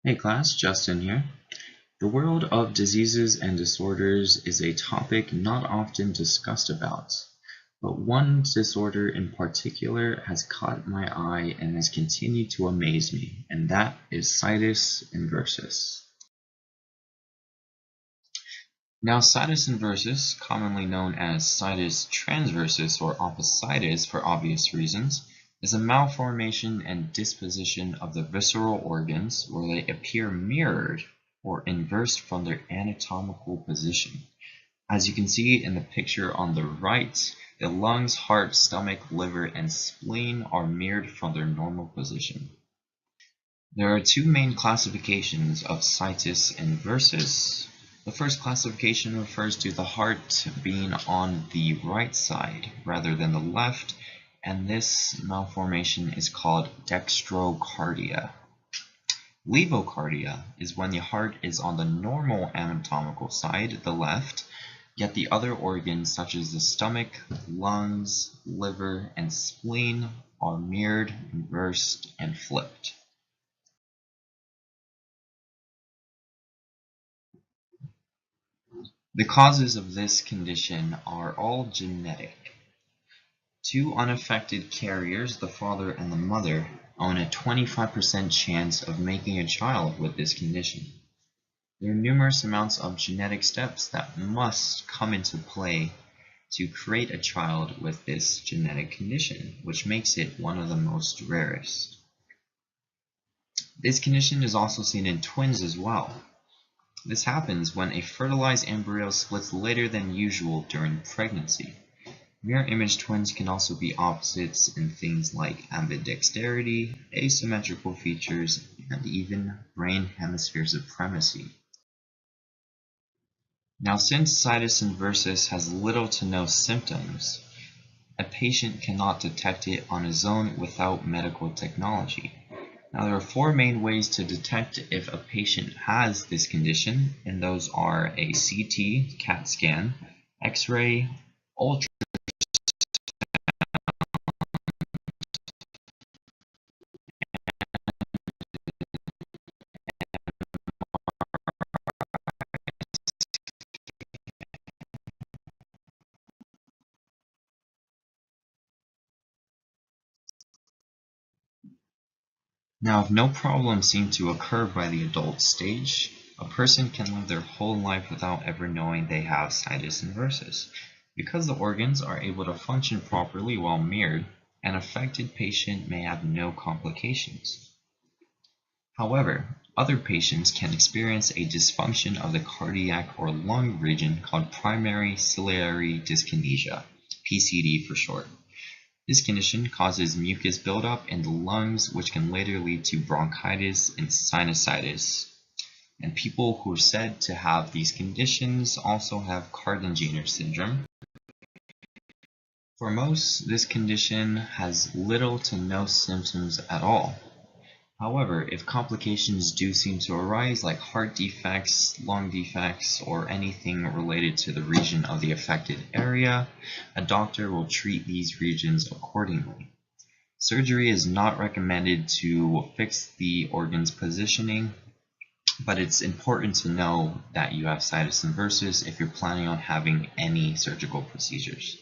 Hey class, Justin here. The world of diseases and disorders is a topic not often discussed about, but one disorder in particular has caught my eye and has continued to amaze me, and that is situs inversus. Now, situs inversus, commonly known as situs transversus or oppositis for obvious reasons, is a malformation and disposition of the visceral organs where they appear mirrored or inversed from their anatomical position. As you can see in the picture on the right, the lungs, heart, stomach, liver, and spleen are mirrored from their normal position. There are two main classifications of situs inversus. The first classification refers to the heart being on the right side rather than the left, and this malformation is called dextrocardia. Levocardia is when the heart is on the normal anatomical side, the left, yet the other organs such as the stomach, lungs, liver, and spleen are mirrored, inversed, and flipped. The causes of this condition are all genetic. Two unaffected carriers, the father and the mother, own a 25% chance of making a child with this condition. There are numerous amounts of genetic steps that must come into play to create a child with this genetic condition, which makes it one of the most rarest. This condition is also seen in twins as well. This happens when a fertilized embryo splits later than usual during pregnancy. Mirror image twins can also be opposites in things like ambidexterity, asymmetrical features, and even brain hemisphere supremacy. Now, since situs inversus has little to no symptoms, a patient cannot detect it on his own without medical technology. Now, there are four main ways to detect if a patient has this condition, and those are a CT, CAT scan, X-ray, ultrasound. Now, if no problems seem to occur by the adult stage, a person can live their whole life without ever knowing they have situs inversus. Because the organs are able to function properly while mirrored, an affected patient may have no complications. However, other patients can experience a dysfunction of the cardiac or lung region called primary ciliary dyskinesia, PCD for short. This condition causes mucus buildup in the lungs, which can later lead to bronchitis and sinusitis. And people who are said to have these conditions also have Gardner syndrome. For most, this condition has little to no symptoms at all. However, if complications do seem to arise, like heart defects, lung defects, or anything related to the region of the affected area, a doctor will treat these regions accordingly. Surgery is not recommended to fix the organ's positioning, but it's important to know that you have situs inversus if you're planning on having any surgical procedures.